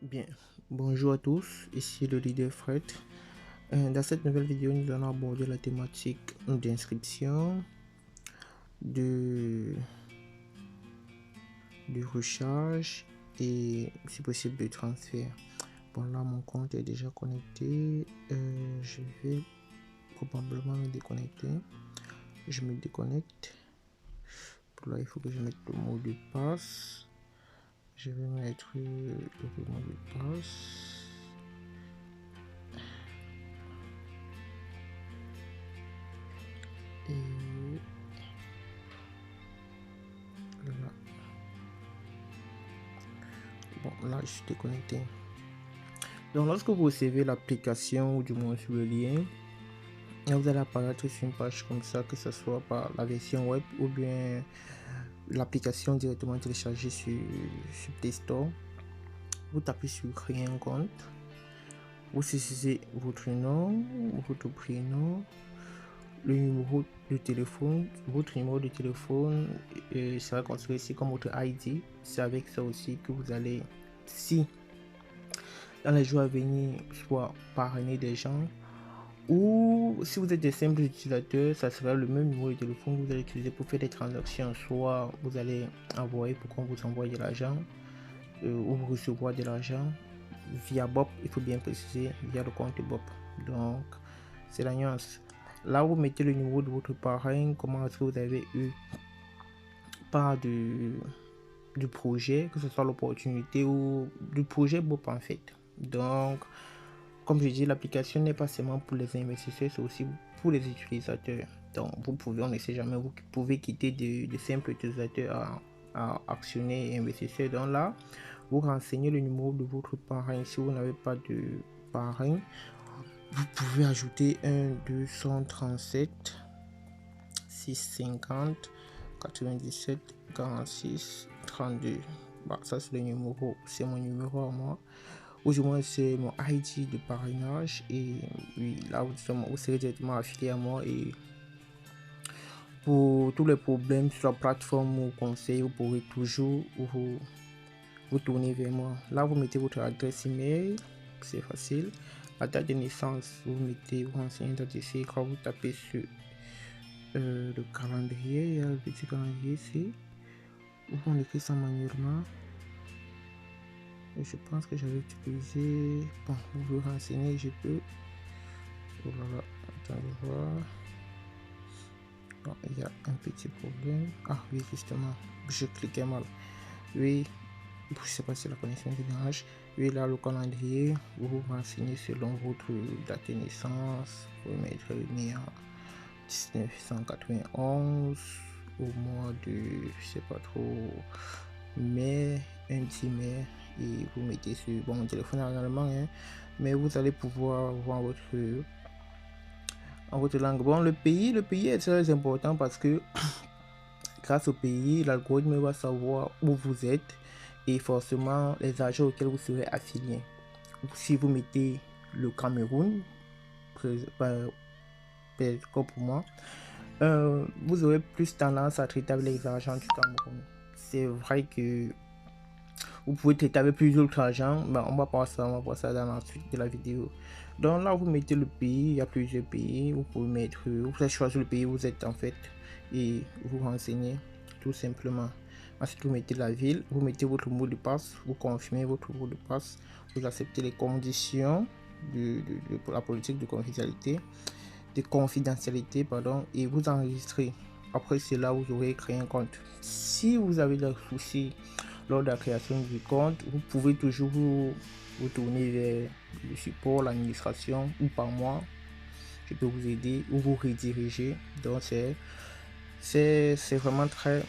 Bien, bonjour à tous, ici le leader Fred. Dans cette nouvelle vidéo, nous allons aborder la thématique d'inscription, de recharge et si possible de transfert. Bon, là mon compte est déjà connecté. Je vais probablement me déconnecter. Je me déconnecte. Pour là, il faut que je mette le mot de passe. Je vais mettre le mot de passe. Et là. Bon, là je suis déconnecté. Donc lorsque vous recevez l'application ou du moins sur le lien, vous allez apparaître sur une page comme ça, que ce soit par la version web ou bien l'application directement téléchargée sur Play Store. Vous tapez sur créer un compte, vous saisissez votre nom, votre prénom, le numéro de téléphone, votre numéro de téléphone sera considéré ici comme votre ID. C'est avec ça aussi que vous allez, si dans les jours à venir, soit parrainer des gens, ou si vous êtes des simples utilisateurs, ça sera le même numéro de téléphone que vous allez utiliser pour faire des transactions. Soit vous allez envoyer pour qu'on vous envoie de l'argent, ou vous recevoir de l'argent via BOP, il faut bien préciser, via le compte BOP. Donc c'est la nuance. Là vous mettez le numéro de votre parrain, comment est-ce que vous avez eu part du projet, que ce soit l'opportunité ou du projet BOP en fait. Donc comme je dis, l'application n'est pas seulement pour les investisseurs, c'est aussi pour les utilisateurs. Donc vous pouvez, on ne sait jamais, vous pouvez quitter de simples utilisateurs à actionnaires et investisseurs. Donc là, vous renseignez le numéro de votre parrain. Si vous n'avez pas de parrain, vous pouvez ajouter 237 650 97 46 32. Bah, ça c'est le numéro, c'est mon numéro à moi. Ou du moins c'est mon ID de parrainage. Et oui, là vous serez directement affilié à moi. Et pour tous les problèmes sur la plateforme ou conseil, vous pourrez toujours vous tourner vers moi. Là vous mettez votre adresse email, c'est facile. La date de naissance, vous renseignez une date ici. Quand vous tapez sur le calendrier, il y a le petit calendrier ici. On écrit ça manuellement. Je pense que j'avais utilisé. Bon, vous vous renseignez, je peux. Voilà, attendez voir. Bon, il y a un petit problème. Ah oui, justement, je cliquais mal. Oui, je sais pas si la connexion dérange. Oui, là, le calendrier, vous vous renseignez selon votre date de naissance. Vous mettre né en 1991, au mois de, je sais pas trop, mai, un petit mai. Et vous mettez sur mon téléphone en allemand, hein, mais vous allez pouvoir voir en votre langue. Bon, le pays est très important parce que grâce au pays, l'algorithme va savoir où vous êtes et forcément les agents auxquels vous serez affilié. Si vous mettez le Cameroun, comme pour moi, vous aurez plus tendance à traiter avec les agents du Cameroun. C'est vrai que vous pouvez traiter avec plusieurs autres agents, mais on va voir ça dans la suite de la vidéo. Donc là, vous mettez le pays, il y a plusieurs pays, vous pouvez choisir le pays où vous êtes en fait et vous renseignez tout simplement. Ensuite, vous mettez la ville, vous mettez votre mot de passe, vous confirmez votre mot de passe, vous acceptez les conditions de la politique de confidentialité, et vous enregistrez. Après cela, vous aurez créé un compte. Si vous avez des soucis lors de la création du compte, vous pouvez toujours vous tourner vers le support, l'administration ou par moi. Je peux vous aider ou vous rediriger. Donc c'est vraiment très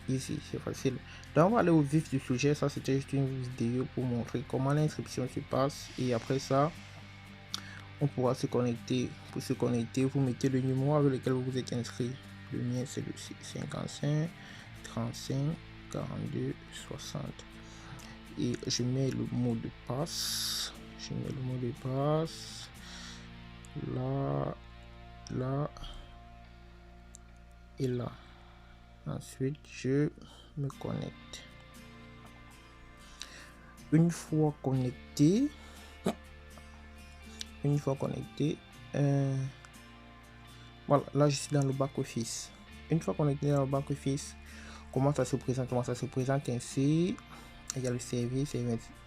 easy, c'est facile. Donc on va aller au vif du sujet. Ça c'était juste une vidéo pour montrer comment l'inscription se passe, et après ça on pourra se connecter. Pour se connecter, vous mettez le numéro avec lequel vous êtes inscrit. Le mien c'est le 55 35 42 60 et je mets le mot de passe. Là et là. Ensuite je me connecte. une fois connecté, voilà, là je suis dans le back office. Une fois connecté dans le back office, comment ça se présente ainsi. Il y a le service,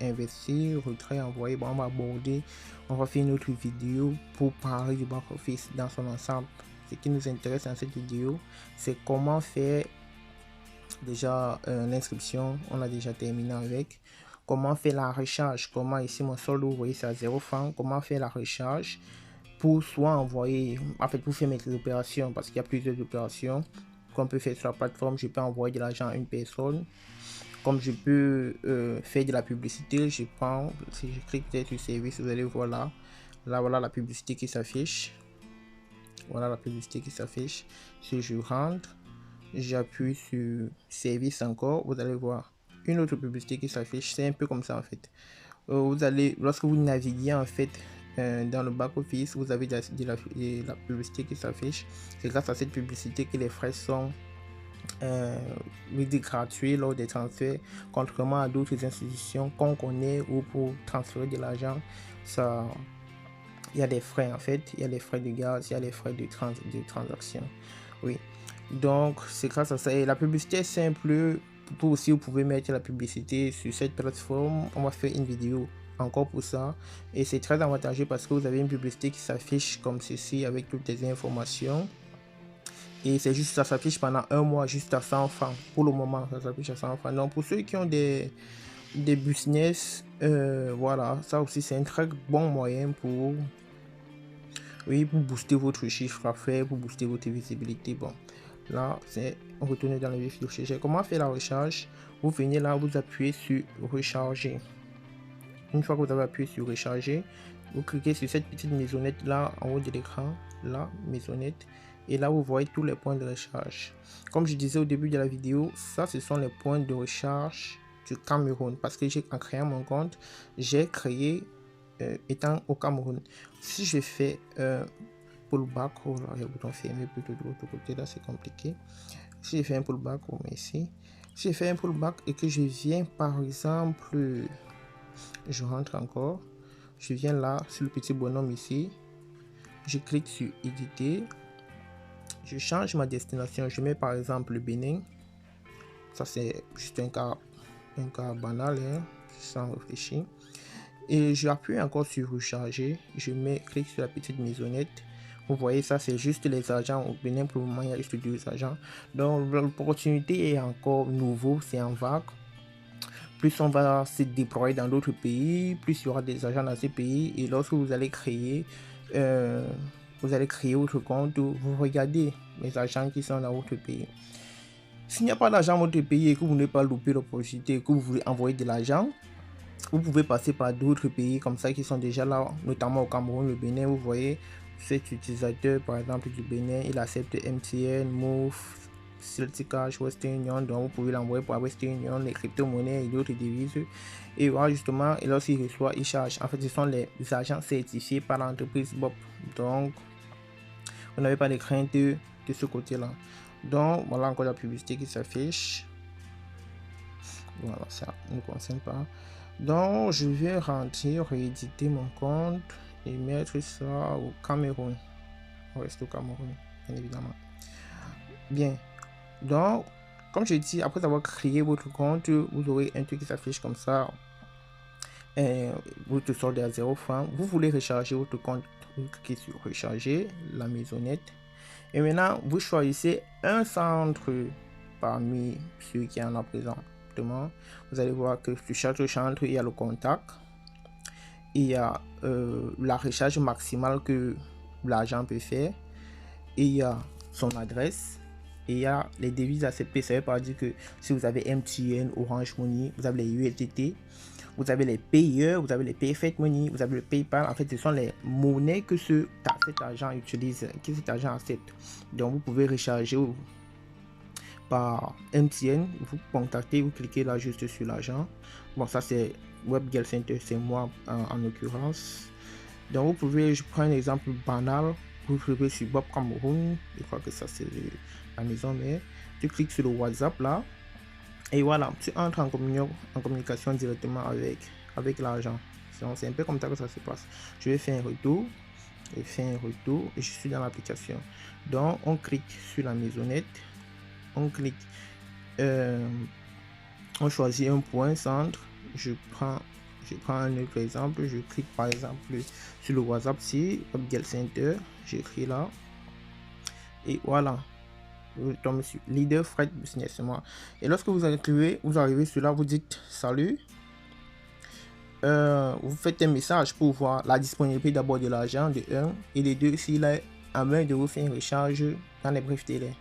investir, retrait, envoyer. Bon, on va aborder, on va faire une autre vidéo pour parler du back office dans son ensemble. Ce qui nous intéresse dans cette vidéo, c'est comment faire déjà l'inscription. On a déjà terminé avec. Comment faire la recharge, comment ici mon solde, vous voyez, c'est à 0 francs. Comment faire la recharge pour soit envoyer, en fait, pour faire mes opérations, parce qu'il y a plusieurs opérations qu'on peut faire sur la plateforme. Je peux envoyer de l'argent à une personne, comme je peux faire de la publicité. Je prends, si je clique peut-être sur service, vous allez voir là, voilà la publicité qui s'affiche. Voilà la publicité qui s'affiche. Si je rentre, j'appuie sur service encore, vous allez voir une autre publicité qui s'affiche. C'est un peu comme ça en fait. Vous allez, lorsque vous naviguez en fait dans le back office, vous avez de la publicité qui s'affiche. C'est grâce à cette publicité que les frais sont gratuits lors des transferts, contrairement à d'autres institutions qu'on connaît où pour transférer de l'argent, ça, il y a des frais en fait, il y a les frais de gaz, il y a les frais de transaction. Oui, donc c'est grâce à ça. Et la publicité est simple. Pour aussi, vous pouvez mettre la publicité sur cette plateforme. On va faire une vidéo encore pour ça, et c'est très avantageux parce que vous avez une publicité qui s'affiche comme ceci avec toutes les informations, et c'est juste, ça s'affiche pendant un mois juste à 100 francs pour le moment. Ça s'affiche à 100 francs. Donc pour ceux qui ont des business, voilà, ça aussi c'est un très bon moyen pour, oui, pour booster votre chiffre d'affaires, pour booster votre visibilité. Bon, là c'est, on retourne dans le vif du sujet. Comment faire la recharge? Vous venez là, vous appuyez sur recharger. Une fois que vous avez appuyé sur recharger, vous cliquez sur cette petite maisonnette là en haut de l'écran, là, maisonnette, et là vous voyez tous les points de recharge. Comme je disais au début de la vidéo, ça ce sont les points de recharge du Cameroun, parce que en créant mon compte, j'ai créé étant au Cameroun. Si je fais pullback, oh là, le bouton fermé plutôt de l'autre côté, là c'est compliqué. Si je fais un pullback, oh merci. Si je fais un pullback et que je viens par exemple, je rentre encore, je viens là sur le petit bonhomme ici, je clique sur éditer, je change ma destination, je mets par exemple le Bénin. Ça c'est juste un cas banal, hein, sans réfléchir, et j'appuie encore sur recharger, je mets clic sur la petite maisonnette. Vous voyez, ça c'est juste les agents au Bénin. Pour le moment il y a juste 2 agents, donc l'opportunité est encore nouveau, c'est en vague. Plus on va se déployer dans d'autres pays, plus il y aura des agents dans ces pays, et lorsque vous allez créer votre compte, vous regardez les agents qui sont dans votre pays. S'il n'y a pas d'argent dans votre pays et que vous n'avez pas loupé l'opportunité, que vous voulez envoyer de l'argent, vous pouvez passer par d'autres pays comme ça qui sont déjà là, notamment au Cameroun, le Bénin. Vous voyez, cet utilisateur par exemple du Bénin, il accepte MTN, Move, Celticash, Western Union, donc vous pouvez l'envoyer pour Western Union, les crypto-monnaies et d'autres devises. Et voilà, justement, et lorsqu'il reçoit, il charge. En fait, ce sont les agents certifiés par l'entreprise Bob. Donc, vous n'avez pas de crainte de ce côté-là. Donc, voilà encore la publicité qui s'affiche. Voilà, ça ne nous concerne pas. Donc, je vais rentrer, rééditer mon compte et mettre ça au Cameroun. On reste au Cameroun, bien évidemment. Bien. Donc, comme je dis, après avoir créé votre compte, vous aurez un truc qui s'affiche comme ça. Votre solde est à 0 francs. Vous voulez recharger votre compte, vous cliquez sur recharger, la maisonnette. Et maintenant, vous choisissez un centre parmi ceux qui en ont présentement. Vous allez voir que sur chaque centre, il y a le contact. Il y a la recharge maximale que l'agent peut faire. Et il y a son adresse. Et il y a les devises acceptées. Ça veut pas dire que si vous avez MTN, Orange Money, vous avez les USDT, vous avez les payeurs, vous avez les Payfet Money, vous avez le PayPal. En fait, ce sont les monnaies que cet agent utilise, que cet agent accepte. Donc, vous pouvez recharger par MTN, vous contactez, vous cliquez là juste sur l'agent. Bon, ça c'est WebGirl Center, c'est moi en l'occurrence. Donc, vous pouvez, je prends un exemple banal. Vous cliquez sur Bob Cameroun, je crois que ça c'est la maison mère. Tu cliques sur le WhatsApp là, Et voilà, tu entres en communication directement avec l'argent. C'est un peu comme ça que ça se passe. Je vais faire un retour. Et je suis dans l'application. Donc, on clique sur la maisonnette. On clique. On choisit un point centre. Je prends un autre exemple. Je clique par exemple sur le WhatsApp si Upgel Center. J'écris là. Et voilà. Vous tombez sur Leader Freight Business, moi. Et lorsque vous arrivez sur là, vous dites salut. Vous faites un message pour voir la disponibilité d'abord de l'argent de 1 et de 2 s'il est à main de vous faire une recharge dans les brefs délais.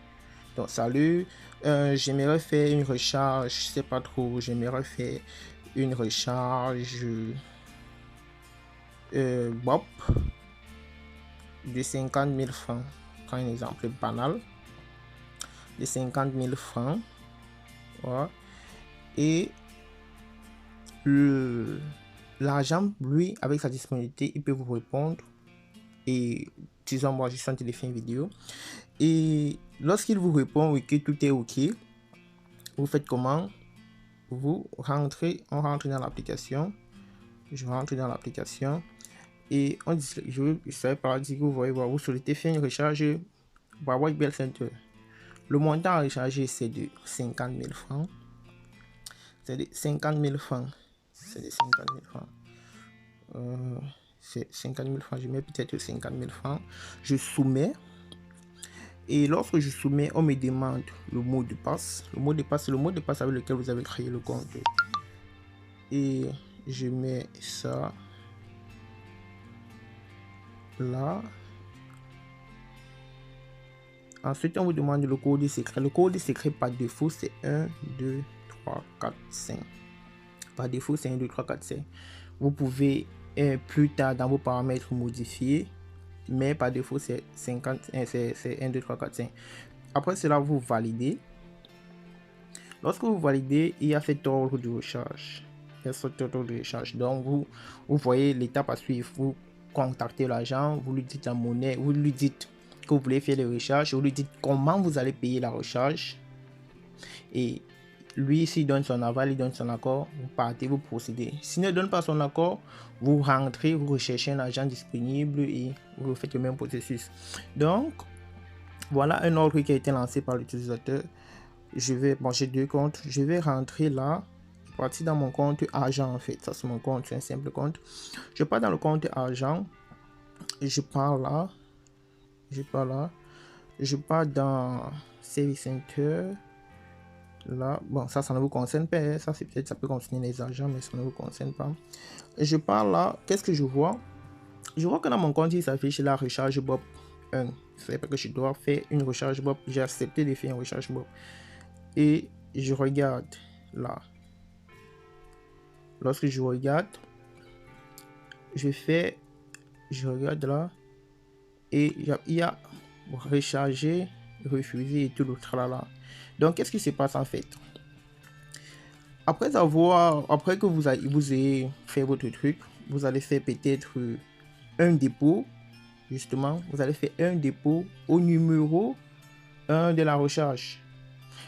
Donc salut, j'aimerais faire une recharge, je sais pas trop, j'aimerais faire une recharge BOP de 50 000 francs. Prends un exemple banal de 50 000 francs. Voilà. Et l'argent, lui, avec sa disponibilité, il peut vous répondre. Et disons, moi, je suis en train de faire une vidéo. Et lorsqu'il vous répond oui, que tout est OK, vous faites comment? On rentre dans l'application. Je rentre dans l'application. Et on dit, je savais pas dire que vous voyez, vous souhaitez faire une recharge par Upgel Center. Le montant à recharger, c'est de 50 000 francs. C'est de 50 000 francs. C'est 50 000 francs. Je mets peut-être 50 000 francs. Je soumets. Et lorsque je soumets, on me demande le mot de passe. Le mot de passe, c'est le mot de passe avec lequel vous avez créé le compte. Et je mets ça là. Ensuite, on vous demande le code secret. Le code secret par défaut, c'est 1, 2, 3, 4, 5. Par défaut, c'est 1, 2, 3, 4, 5. Vous pouvez plus tard dans vos paramètres modifier. Mais par défaut, c'est 1, 2, 3, 4, 5. Après cela, vous validez. Lorsque vous validez, il y a cet ordre de recharge. Donc, vous voyez l'étape à suivre. Vous contactez l'agent, vous lui dites la monnaie, vous lui dites que vous voulez faire les recharges, vous lui dites comment vous allez payer la recharge. Et lui, s'il donne son aval, il donne son accord, vous partez, vous procédez. S'il ne donne pas son accord, vous rentrez, vous recherchez un agent disponible et vous faites le même processus. Donc, voilà un ordre qui a été lancé par l'utilisateur. J'ai deux comptes. Je vais rentrer là, partir dans mon compte argent en fait. Ça, c'est mon compte, c'est un simple compte. Je pars dans le compte argent. Je pars là. Je pars dans Service Center. Là, bon, ça ne vous concerne pas. Ça, c'est peut-être, ça peut concerner les agents, mais ça ne vous concerne pas. Et je pars là. Qu'est-ce que je vois? Je vois que dans mon compte, il s'affiche la recharge BOP 1. C'est parce que je dois faire une recharge BOP. J'ai accepté de faire une recharge BOP. Et je regarde là. Lorsque je regarde, je regarde là. Et il y a recharger, refuser et tout le tralala. Donc, qu'est-ce qui se passe en fait? Après que vous ayez fait votre truc, vous allez faire peut-être un dépôt. Justement, vous allez faire un dépôt au numéro 1 de la recharge.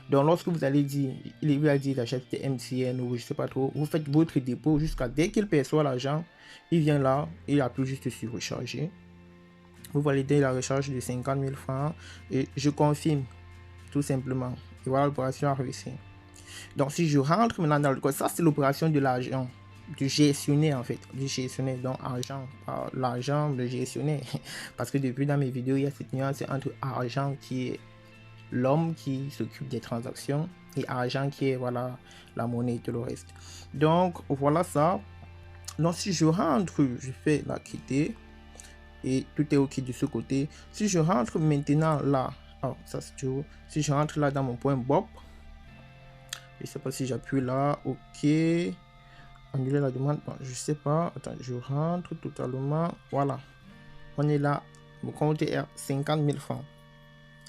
Donc, lorsque vous allez dire, il va dire j'achète MTN ou je sais pas trop, vous faites votre dépôt jusqu'à dès qu'il perçoit l'argent, il vient là, il appuie juste sur recharger. Vous validez la recharge de 50 000 francs et je confirme tout simplement. Et voilà, l'opération a réussi. Donc, si je rentre maintenant dans le code, ça c'est l'opération de l'argent, du gestionnaire en fait, du gestionnaire, donc argent, l'argent, le gestionnaire. Parce que depuis dans mes vidéos, il y a cette nuance entre argent qui est l'homme qui s'occupe des transactions et argent qui est voilà la monnaie et tout le reste. Donc voilà ça. Donc si je rentre, je fais la quitter et tout est ok de ce côté. Si je rentre maintenant là, ça c'est tout. Si je rentre là dans mon point BOP, je sais pas si j'appuie là, ok, annuler la demande, bon, je sais pas, attends, je rentre totalement, voilà, on est là, mon compte est à 50 000 francs.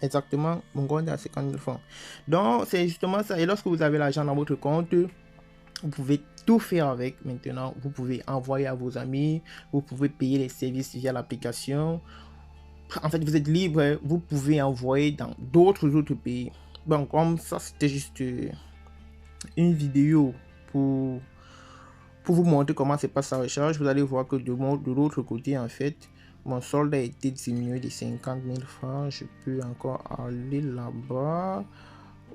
Exactement, mon compte est à 50 000 francs. Donc, c'est justement ça. Et lorsque vous avez l'argent dans votre compte, vous pouvez tout faire avec maintenant. Vous pouvez envoyer à vos amis. Vous pouvez payer les services via l'application. En fait, vous êtes libre. Vous pouvez envoyer dans d'autres pays. Bon, comme ça, c'était juste une vidéo pour vous montrer comment se passe la recharge. Vous allez voir que de l'autre côté, en fait, mon solde a été diminué de 50 000 francs. Je peux encore aller là-bas.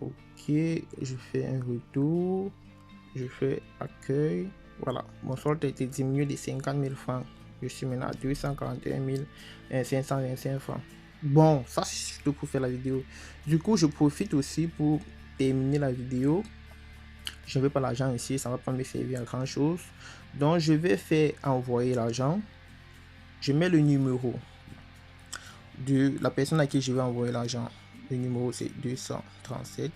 Ok, je fais un retour. Je fais accueil. Voilà, mon solde a été diminué de 50 000 francs. Je suis maintenant à 241 525 francs. Bon, ça c'est surtout pour faire la vidéo. Du coup, je profite aussi pour terminer la vidéo. Je ne veux pas l'argent ici, ça ne va pas me servir à grand chose. Donc, je vais faire envoyer l'argent. Je mets le numéro de la personne à qui je vais envoyer l'argent. Le numéro c'est 237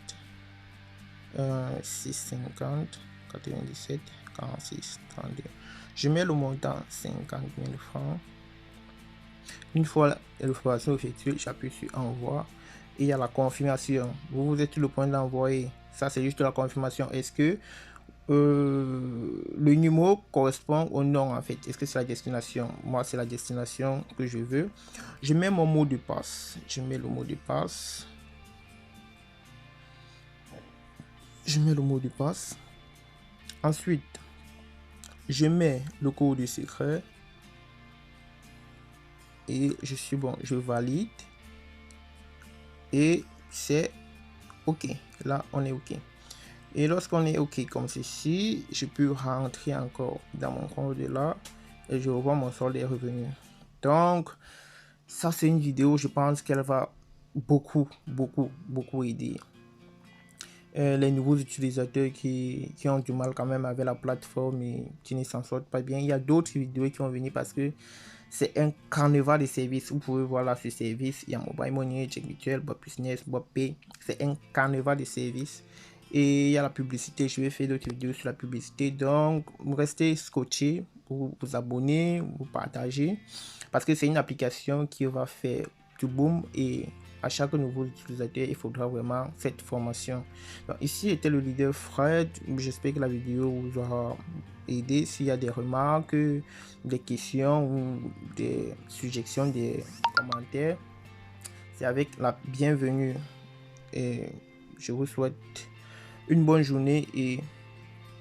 650 97 46 32. Je mets le montant 50 000 francs. Une fois l'opération effectuée, j'appuie sur envoi et il y a la confirmation. Vous êtes sur le point d'envoyer. Ça, c'est juste la confirmation. Est-ce que le numéro correspond au nom en fait? Est-ce que c'est la destination? Moi, c'est la destination que je veux. Je mets mon mot de passe. Je mets le mot de passe. Je mets le mot de passe. Ensuite, je mets le code de secret. Et je suis bon, je valide. Et c'est OK. Là, on est OK. Et lorsqu'on est OK comme ceci, je peux rentrer encore dans mon compte de là. Et je revois mon solde est revenu. Donc, ça c'est une vidéo, je pense qu'elle va beaucoup aider les nouveaux utilisateurs qui ont du mal quand même avec la plateforme et qui ne s'en sortent pas bien. Il y a d'autres vidéos qui vont venir parce que c'est un carnaval de services. Vous pouvez voir là ce service. Il y a Mobile Money, Check Mutuel, Bob Business, Bob Pay. C'est un carnaval de services. Et il y a la publicité. Je vais faire d'autres vidéos sur la publicité. Donc, vous restez scotché, vous vous abonnez, vous partagez. Parce que c'est une application qui va faire du boom et à chaque nouveau utilisateur, il faudra vraiment cette formation. Donc, ici était le leader Fred. J'espère que la vidéo vous aura aidé. S'il y a des remarques, des questions ou des suggestions, des commentaires, c'est avec la bienvenue. Et je vous souhaite une bonne journée et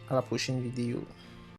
à la prochaine vidéo.